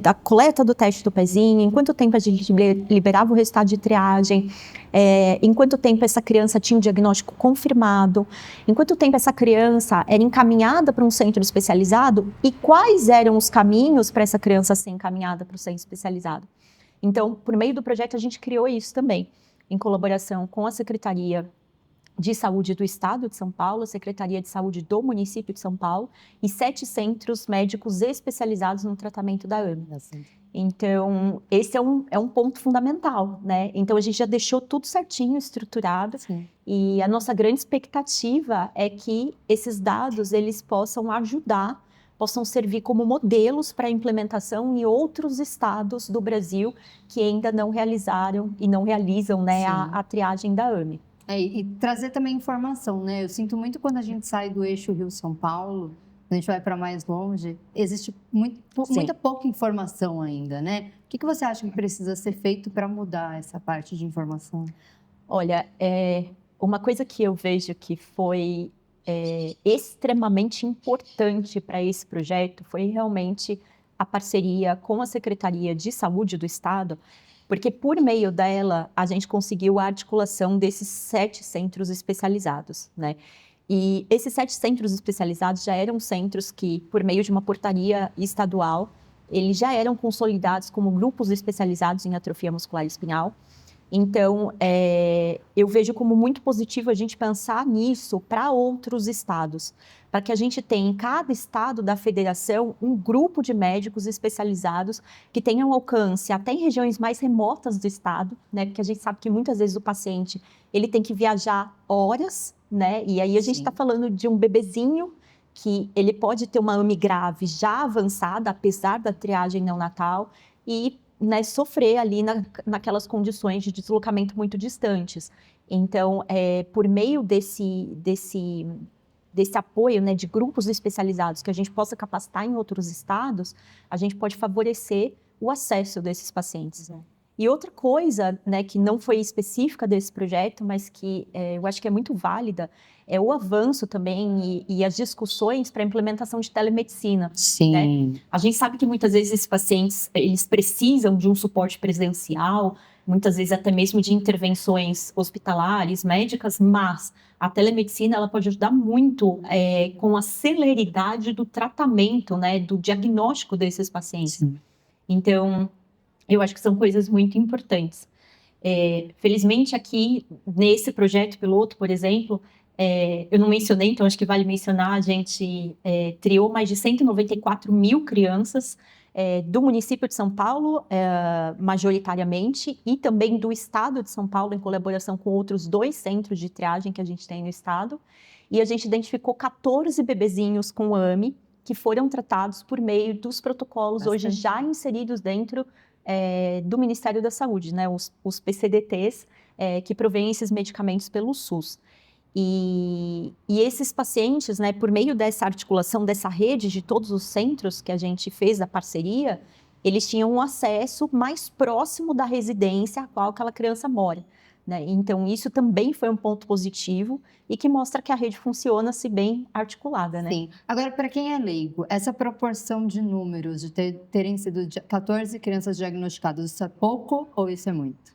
da coleta do teste do pezinho, em quanto tempo a gente liberava o resultado de triagem, em quanto tempo essa criança tinha um diagnóstico confirmado, em quanto tempo essa criança era encaminhada para um centro especializado e quais eram os caminhos para essa criança ser encaminhada para o centro especializado. Então, por meio do projeto, a gente criou isso também, em colaboração com a Secretaria de Saúde do Estado de São Paulo, a Secretaria de Saúde do município de São Paulo e 7 centros médicos especializados no tratamento da AME. Então, esse é um ponto fundamental, né? Então, a gente já deixou tudo certinho, estruturado. Sim. E a nossa grande expectativa é que esses dados, eles possam ajudar, possam servir como modelos para a implementação em outros estados do Brasil que ainda não realizaram e não realizam, né, a triagem da AME. E trazer também informação, né? Eu sinto muito quando a gente sai do eixo Rio-São Paulo, quando a gente vai para mais longe, existe muita pouca informação ainda, né? O que você acha que precisa ser feito para mudar essa parte de informação? Olha, uma coisa que eu vejo que foi extremamente importante para esse projeto foi realmente a parceria com a Secretaria de Saúde do Estado, porque por meio dela a gente conseguiu a articulação desses 7 centros especializados, né? E esses 7 centros especializados já eram centros que, por meio de uma portaria estadual, eles já eram consolidados como grupos especializados em atrofia muscular espinhal. Então, eu vejo como muito positivo a gente pensar nisso para outros estados, para que a gente tenha em cada estado da federação um grupo de médicos especializados que tenham alcance até em regiões mais remotas do estado, né? Porque a gente sabe que muitas vezes o paciente ele tem que viajar horas, né? E aí a gente está falando de um bebezinho que ele pode ter uma AME grave já avançada, apesar da triagem neonatal, e né, sofrer ali naquelas condições de deslocamento muito distantes. Então, por meio desse apoio, né, de grupos especializados que a gente possa capacitar em outros estados, a gente pode favorecer o acesso desses pacientes. Né? E outra coisa, né, que não foi específica desse projeto, mas que eu acho que é muito válida, é o avanço também e as discussões para a implementação de telemedicina. Sim. Né? A gente sabe que muitas vezes esses pacientes eles precisam de um suporte presencial, muitas vezes até mesmo de intervenções hospitalares, médicas, mas a telemedicina ela pode ajudar muito com a celeridade do tratamento, né, do diagnóstico desses pacientes. Sim. Então, eu acho que são coisas muito importantes. Felizmente aqui, nesse projeto piloto, por exemplo, eu não mencionei, então acho que vale mencionar, a gente triou mais de 194 mil crianças do município de São Paulo, majoritariamente, e também do estado de São Paulo, em colaboração com outros 2 centros de triagem que a gente tem no estado. E a gente identificou 14 bebezinhos com AME que foram tratados por meio dos protocolos hoje já inseridos dentro do Ministério da Saúde, né? Os PCDTs, que provêm esses medicamentos pelo SUS. E esses pacientes, né, por meio dessa articulação, dessa rede de todos os centros que a gente fez da parceria, eles tinham um acesso mais próximo da residência a qual aquela criança mora. né? Então, isso também foi um ponto positivo e que mostra que a rede funciona se bem articulada, né? Sim. Agora, para quem é leigo, essa proporção de números, de terem sido 14 crianças diagnosticadas, isso é pouco ou isso é muito?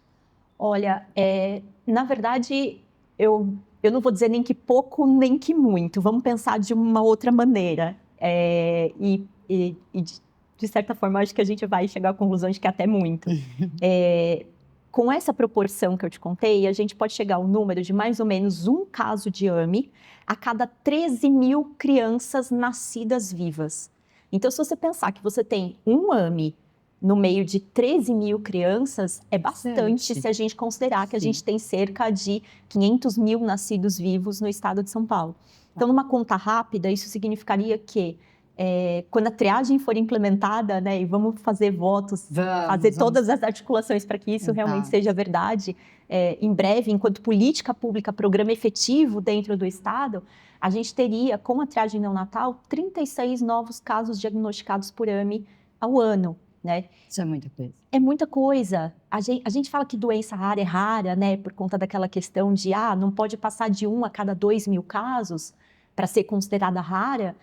Olha, na verdade, eu não vou dizer nem que pouco, nem que muito. Vamos pensar de uma outra maneira. De certa forma, acho que a gente vai chegar à conclusão de que até muito. Com essa proporção que eu te contei, a gente pode chegar ao número de mais ou menos um caso de AME a cada 13 mil crianças nascidas vivas. Então, se você pensar que você tem um AME no meio de 13 mil crianças, é bastante se a gente considerar que a gente tem cerca de 500 mil nascidos vivos no estado de São Paulo. Então, numa conta rápida, isso significaria que quando a triagem for implementada, né, e vamos fazer votos, fazer todas as articulações para que isso realmente seja verdade, em breve, enquanto política pública, programa efetivo dentro do Estado, a gente teria, com a triagem neonatal, 36 novos casos diagnosticados por AME ao ano, né? Isso é muita coisa. É muita coisa. A gente fala que doença rara é rara, né, por conta daquela questão de, não pode passar de 1 a cada 2 mil casos para ser considerada rara.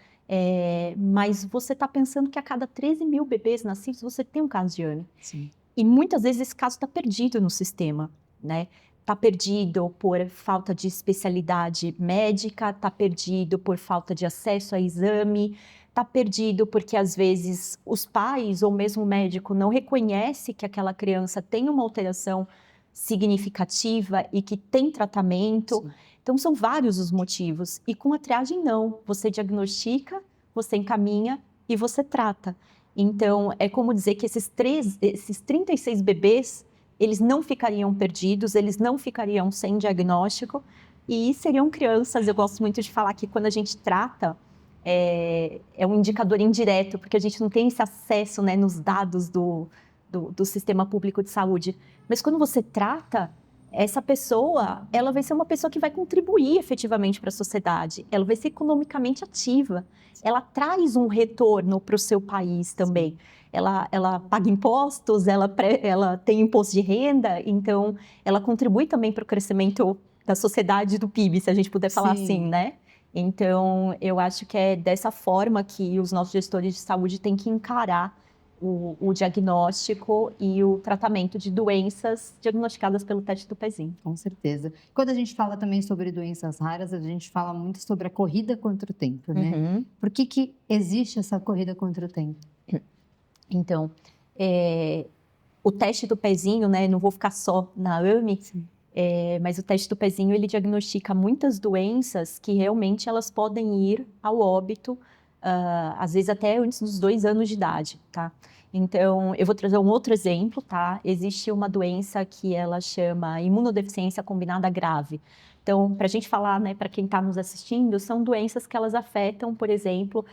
Mas você está pensando que a cada 13 mil bebês nascidos, você tem um caso de AME. Sim. E muitas vezes esse caso está perdido no sistema, né? Está perdido por falta de especialidade médica, está perdido por falta de acesso a exame, está perdido porque às vezes os pais ou mesmo o médico não reconhece que aquela criança tem uma alteração significativa e que tem tratamento. Sim. Então, são vários os motivos. E com a triagem, não. Você diagnostica, você encaminha e você trata. Então, é como dizer que esses 36 bebês, eles não ficariam perdidos, eles não ficariam sem diagnóstico e seriam crianças. Eu gosto muito de falar que quando a gente trata, é um indicador indireto, porque a gente não tem esse acesso, né, nos dados do sistema público de saúde. Mas quando você trata, essa pessoa, ela vai ser uma pessoa que vai contribuir efetivamente para a sociedade, ela vai ser economicamente ativa, ela traz um retorno para o seu país também. Ela paga impostos, ela tem imposto de renda, então ela contribui também para o crescimento da sociedade, do PIB, se a gente puder falar assim, né? Então, eu acho que é dessa forma que os nossos gestores de saúde têm que encarar o diagnóstico e o tratamento de doenças diagnosticadas pelo teste do pezinho. Com certeza. Quando a gente fala também sobre doenças raras, a gente fala muito sobre a corrida contra o tempo, né? Uhum. Por que existe essa corrida contra o tempo? Então, o teste do pezinho, né? Não vou ficar só na AME, mas o teste do pezinho, ele diagnostica muitas doenças que realmente elas podem ir ao óbito, às vezes até antes dos 2 anos de idade, tá? Então, eu vou trazer um outro exemplo, tá? Existe uma doença que ela chama imunodeficiência combinada grave. Então, para a gente falar, né, para quem está nos assistindo, são doenças que elas afetam, por exemplo,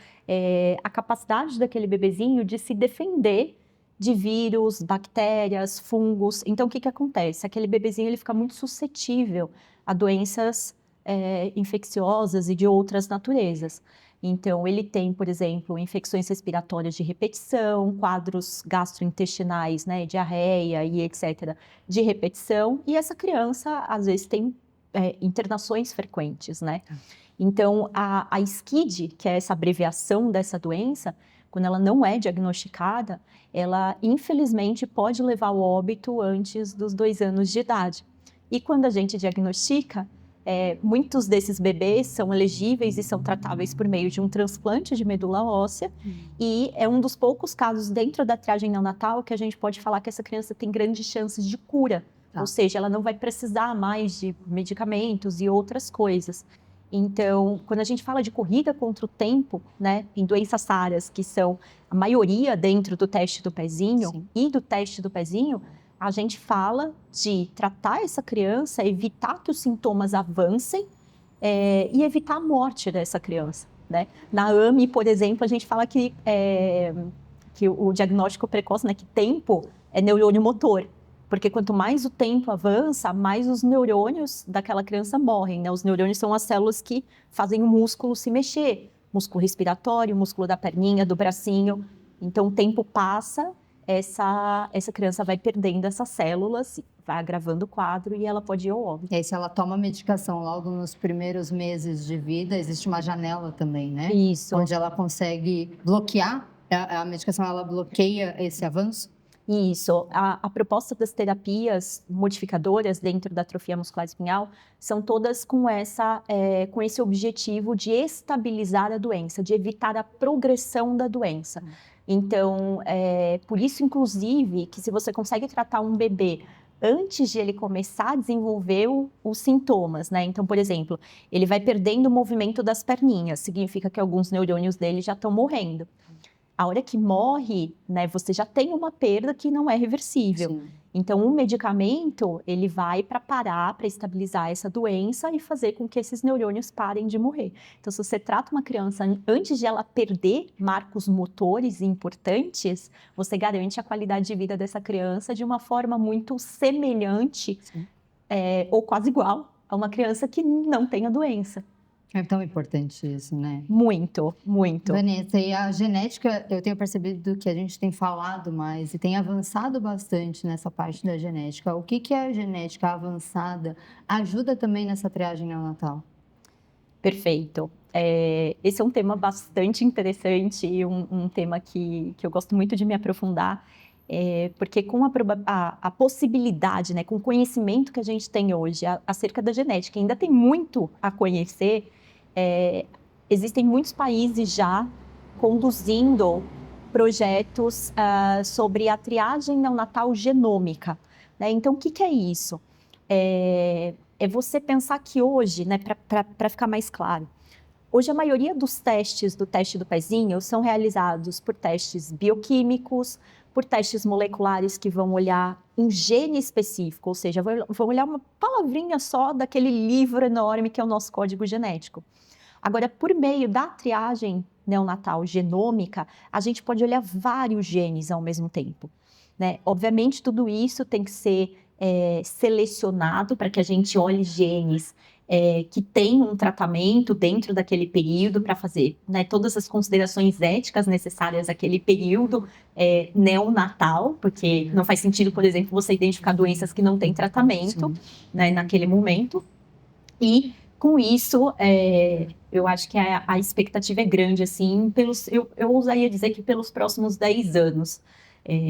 a capacidade daquele bebezinho de se defender de vírus, bactérias, fungos. Então, o que acontece? Aquele bebezinho ele fica muito suscetível a doenças infecciosas e de outras naturezas. Então, ele tem, por exemplo, infecções respiratórias de repetição, quadros gastrointestinais, né, diarreia e etc., de repetição, e essa criança, às vezes, tem internações frequentes, né? Então, a SCID, que é essa abreviação dessa doença, quando ela não é diagnosticada, ela, infelizmente, pode levar ao óbito antes dos 2 anos de idade. E quando a gente diagnostica, muitos desses bebês são elegíveis e são tratáveis por meio de um transplante de medula óssea, e é um dos poucos casos dentro da triagem neonatal que a gente pode falar que essa criança tem grandes chances de cura, ou seja, ela não vai precisar mais de medicamentos e outras coisas. Então, quando a gente fala de corrida contra o tempo, né, em doenças raras, que são a maioria dentro do teste do pezinho e do teste do pezinho, a gente fala de tratar essa criança, evitar que os sintomas avancem e evitar a morte dessa criança, né? Na AME, por exemplo, a gente fala que o diagnóstico precoce, né, que tempo é neurônio motor, porque quanto mais o tempo avança, mais os neurônios daquela criança morrem, né? Os neurônios são as células que fazem o músculo se mexer, músculo respiratório, músculo da perninha, do bracinho. Então, o tempo passa, essa criança vai perdendo essas células, vai agravando o quadro e ela pode ir ao óbito. E aí, se ela toma medicação logo nos primeiros meses de vida, existe uma janela também, né? Isso. Onde ela consegue bloquear, a medicação ela bloqueia esse avanço? Isso. A proposta das terapias modificadoras dentro da atrofia muscular espinhal são todas com esse objetivo de estabilizar a doença, de evitar a progressão da doença. Então, por isso, inclusive, que se você consegue tratar um bebê antes de ele começar a desenvolver os sintomas, né? Então, por exemplo, ele vai perdendo o movimento das perninhas, significa que alguns neurônios dele já estão morrendo. A hora que morre, né, você já tem uma perda que não é reversível. Sim. Então, o medicamento, ele vai para parar, para estabilizar essa doença e fazer com que esses neurônios parem de morrer. Então, se você trata uma criança antes de ela perder marcos motores importantes, você garante a qualidade de vida dessa criança de uma forma muito semelhante, ou quase igual a uma criança que não tem a doença. É tão importante isso, né? Muito, muito. Vanessa, e a genética, eu tenho percebido que a gente tem falado mais e tem avançado bastante nessa parte da genética. O que a genética avançada ajuda também nessa triagem neonatal? Perfeito. Esse é um tema bastante interessante e um tema que eu gosto muito de me aprofundar, porque com a possibilidade, né, com o conhecimento que a gente tem hoje acerca da genética, ainda tem muito a conhecer. Existem muitos países já conduzindo projetos sobre a triagem neonatal genômica, né? Então, o que é isso? É você pensar que hoje, né, para ficar mais claro, hoje a maioria dos testes do teste do pezinho são realizados por testes bioquímicos, por testes moleculares que vão olhar um gene específico, ou seja, vão olhar uma palavrinha só daquele livro enorme que é o nosso código genético. Agora, por meio da triagem neonatal genômica, a gente pode olhar vários genes ao mesmo tempo, né? Obviamente, tudo isso tem que ser selecionado para que a gente olhe genes que têm um tratamento dentro daquele período para fazer, né, todas as considerações éticas necessárias àquele período neonatal, porque não faz sentido, por exemplo, você identificar doenças que não têm tratamento, né, naquele momento. E com isso, eu acho que a expectativa é grande, assim, eu ousaria dizer que pelos próximos 10 anos.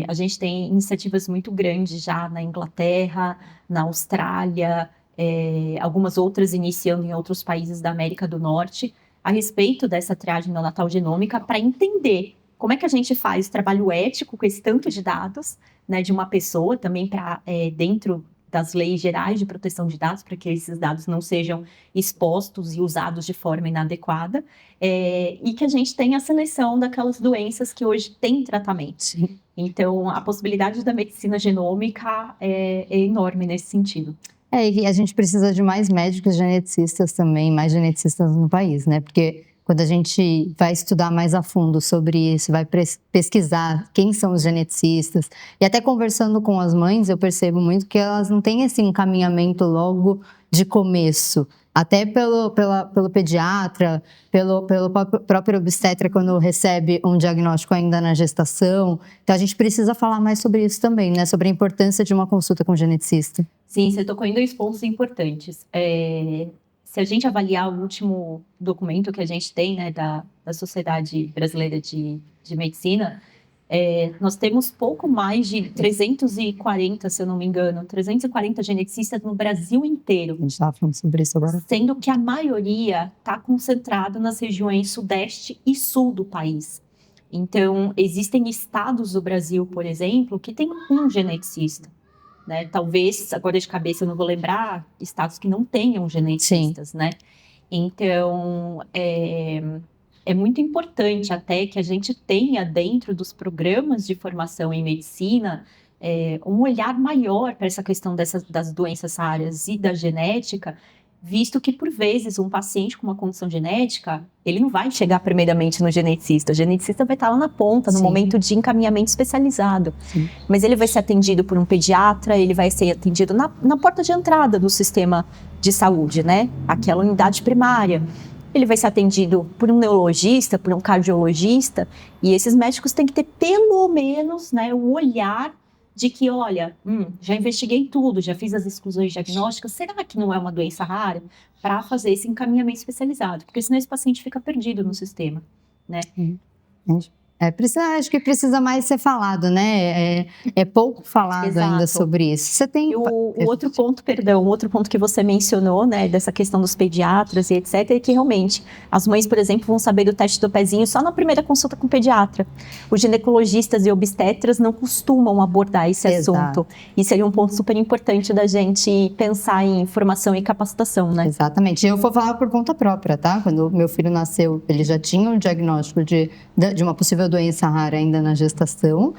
A gente tem iniciativas muito grandes já na Inglaterra, na Austrália, algumas outras iniciando em outros países da América do Norte, a respeito dessa triagem neonatal genômica, para entender como é que a gente faz trabalho ético com esse tanto de dados, né, de uma pessoa, também para dentro das leis gerais de proteção de dados, para que esses dados não sejam expostos e usados de forma inadequada, e que a gente tenha a seleção daquelas doenças que hoje têm tratamento. Então, a possibilidade da medicina genômica é enorme nesse sentido. E a gente precisa de mais médicos geneticistas também, mais geneticistas no país, né? Porque quando a gente vai estudar mais a fundo sobre isso, vai pesquisar quem são os geneticistas, e até conversando com as mães, eu percebo muito que elas não têm esse encaminhamento logo de começo, até pelo pediatra, pelo próprio obstetra quando recebe um diagnóstico ainda na gestação. Então a gente precisa falar mais sobre isso também, né? Sobre a importância de uma consulta com o geneticista. Sim, você tocou em 2 pontos importantes. Se a gente avaliar o último documento que a gente tem, né, da Sociedade Brasileira de Medicina, nós temos pouco mais de 340, se eu não me engano, 340 geneticistas no Brasil inteiro. A gente estava falando sobre isso agora. Sendo que a maioria está concentrada nas regiões sudeste e sul do país. Então, existem estados do Brasil, por exemplo, que tem um geneticista. Né? Talvez, agora de cabeça eu não vou lembrar, estados que não tenham geneticistas, né? Então, é muito importante até que a gente tenha dentro dos programas de formação em medicina um olhar maior para essa questão das doenças raras e da genética, visto que, por vezes, um paciente com uma condição genética, ele não vai chegar primeiramente no geneticista. O geneticista vai estar lá na ponta, no momento de encaminhamento especializado. Sim. Mas ele vai ser atendido por um pediatra, ele vai ser atendido na porta de entrada do sistema de saúde, né? Aquela unidade primária. Ele vai ser atendido por um neurologista, por um cardiologista, e esses médicos têm que ter, pelo menos, né, o olhar de que, olha, já investiguei tudo, já fiz as exclusões diagnósticas, será que não é uma doença rara? Para fazer esse encaminhamento especializado, porque senão esse paciente fica perdido no sistema, né? Acho que precisa mais ser falado, né? É pouco falado Exato. ainda sobre isso. Você tem... O outro ponto, perdão, o outro ponto que você mencionou, né, dessa questão dos pediatras e etc, é que realmente as mães, por exemplo, vão saber do teste do pezinho só na primeira consulta com o pediatra. Os ginecologistas e obstetras não costumam abordar esse assunto. E seria um ponto super importante da gente pensar em formação e capacitação, né? Exatamente. Eu vou falar por conta própria, tá? Quando meu filho nasceu, ele já tinha um diagnóstico de uma possível doença rara ainda na gestação.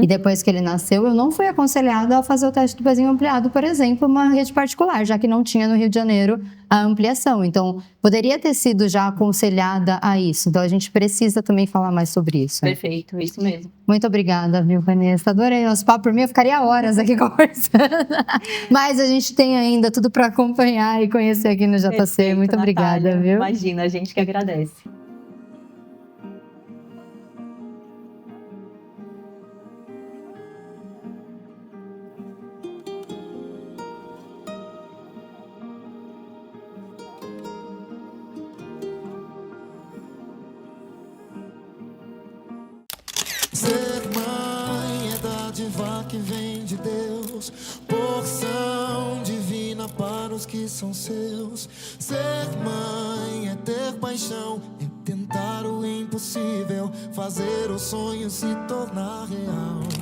E depois que ele nasceu, eu não fui aconselhada a fazer o teste do pezinho ampliado, por exemplo, uma rede particular, já que não tinha no Rio de Janeiro a ampliação. Então, poderia ter sido já aconselhada a isso. Então, a gente precisa também falar mais sobre isso. Perfeito, isso mesmo. Muito obrigada, viu, Vanessa? Adorei nosso papo. Por mim, eu ficaria horas aqui conversando. Mas a gente tem ainda tudo para acompanhar e conhecer aqui no JC. Perfeito, Muito obrigada, Natália. viu? Imagina, a gente que agradece. Ser mãe é dádiva que vem de Deus, porção divina para os que são seus. Ser mãe é ter paixão, é tentar o impossível, fazer o sonho se tornar real.